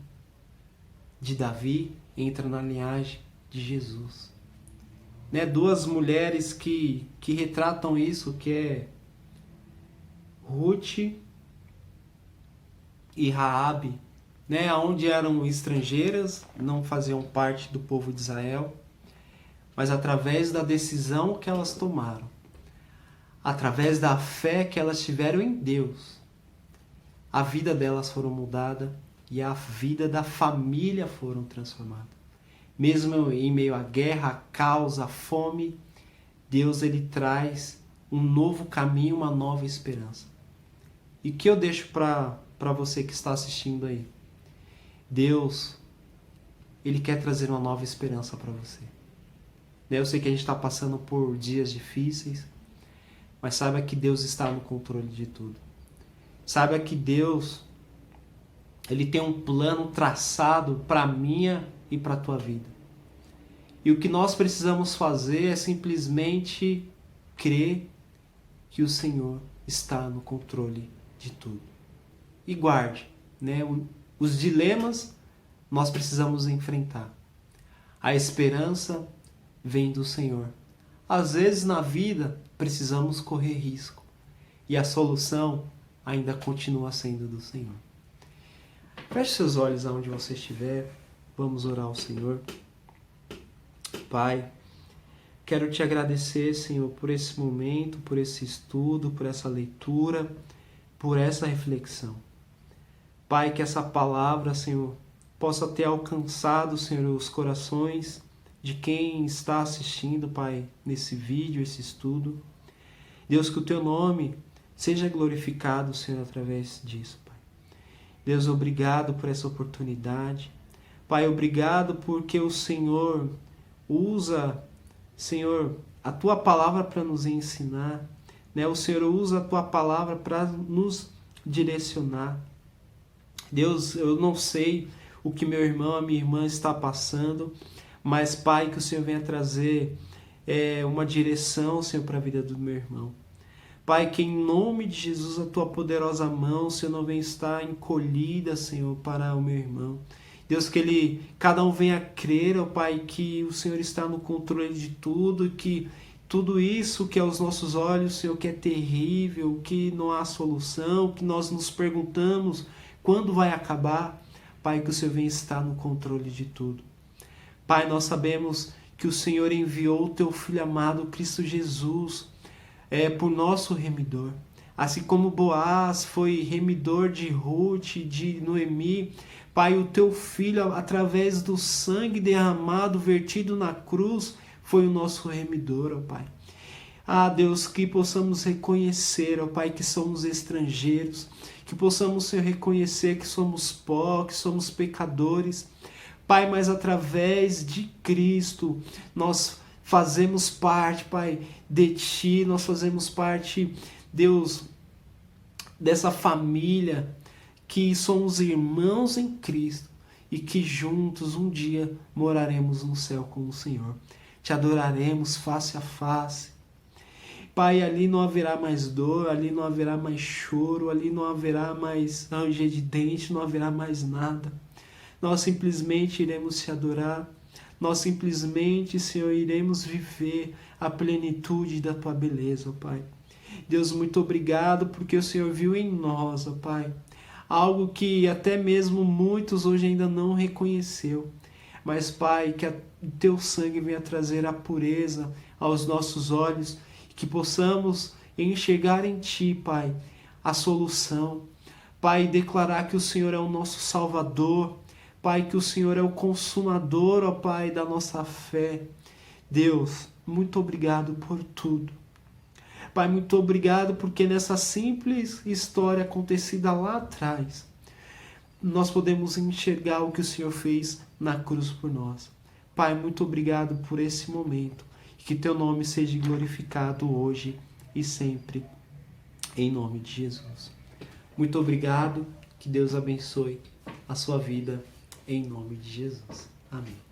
de Davi, entra na linhagem de Jesus. Né? 2 mulheres que retratam isso, que é Ruth e Raabe, né? Onde eram estrangeiras, não faziam parte do povo de Israel, mas através da decisão que elas tomaram, através da fé que elas tiveram em Deus, a vida delas foram mudada e a vida da família foram transformada. Mesmo em meio à guerra, à causa, à fome, Deus ele traz um novo caminho, uma nova esperança. E o que eu deixo para você que está assistindo aí? Deus, ele quer trazer uma nova esperança para você. Eu sei que a gente está passando por dias difíceis, mas saiba que Deus está no controle de tudo. Saiba que Deus, ele tem um plano traçado para a minha e para a tua vida. E o que nós precisamos fazer é simplesmente crer que o Senhor está no controle de tudo. E guarde, né? Os dilemas nós precisamos enfrentar. A esperança vem do Senhor. Às vezes na vida precisamos correr risco e a solução ainda continua sendo do Senhor. Feche seus olhos aonde você estiver. Vamos orar ao Senhor. Pai, quero te agradecer, Senhor, por esse momento, por esse estudo, por essa leitura, por essa reflexão. Pai, que essa palavra, Senhor, possa ter alcançado, Senhor, os corações de quem está assistindo, Pai, nesse vídeo, esse estudo. Deus, que o Teu nome seja glorificado, Senhor, através disso, Pai. Deus, obrigado por essa oportunidade. Pai, obrigado porque o Senhor usa, Senhor, a Tua palavra para nos ensinar, né? O Senhor usa a Tua palavra para nos direcionar. Deus, eu não sei o que meu irmão, a minha irmã está passando, mas, Pai, que o Senhor venha trazer uma direção, Senhor, para a vida do meu irmão. Pai, que em nome de Jesus a Tua poderosa mão, Senhor, não venha estar encolhida, Senhor, para o meu irmão. Deus, que cada um venha crer, ó Pai, que o Senhor está no controle de tudo, que tudo isso que aos nossos olhos, Senhor, que é terrível, que não há solução, que nós nos perguntamos quando vai acabar, Pai, que o Senhor venha estar no controle de tudo. Pai, nós sabemos que o Senhor enviou o Teu Filho amado, Cristo Jesus, por nosso remidor. Assim como Boaz foi remidor de Ruth, de Noemi, Pai, o Teu Filho, através do sangue derramado, vertido na cruz, foi o nosso remidor, ó Pai. Ah, Deus, que possamos reconhecer, ó Pai, que somos estrangeiros, que possamos, Senhor, reconhecer que somos pó, que somos pecadores. Pai, mas através de Cristo, nós fazemos parte, Pai, de Ti, nós fazemos parte, Deus, dessa família, que somos irmãos em Cristo e que juntos um dia moraremos no céu com o Senhor. Te adoraremos face a face. Pai, ali não haverá mais dor, ali não haverá mais choro, ali não haverá mais ranger de dente, não haverá mais nada. Nós simplesmente iremos Te adorar, nós simplesmente, Senhor, iremos viver a plenitude da Tua beleza, ó Pai. Deus, muito obrigado porque o Senhor viu em nós, ó Pai, algo que até mesmo muitos hoje ainda não reconheceu. Mas, Pai, que o Teu sangue venha trazer a pureza aos nossos olhos, que possamos enxergar em Ti, Pai, a solução. Pai, declarar que o Senhor é o nosso Salvador. Pai, que o Senhor é o consumador, ó Pai, da nossa fé. Deus, muito obrigado por tudo. Pai, muito obrigado porque nessa simples história acontecida lá atrás, nós podemos enxergar o que o Senhor fez na cruz por nós. Pai, muito obrigado por esse momento. Que Teu nome seja glorificado hoje e sempre, em nome de Jesus. Muito obrigado, que Deus abençoe a sua vida, em nome de Jesus. Amém.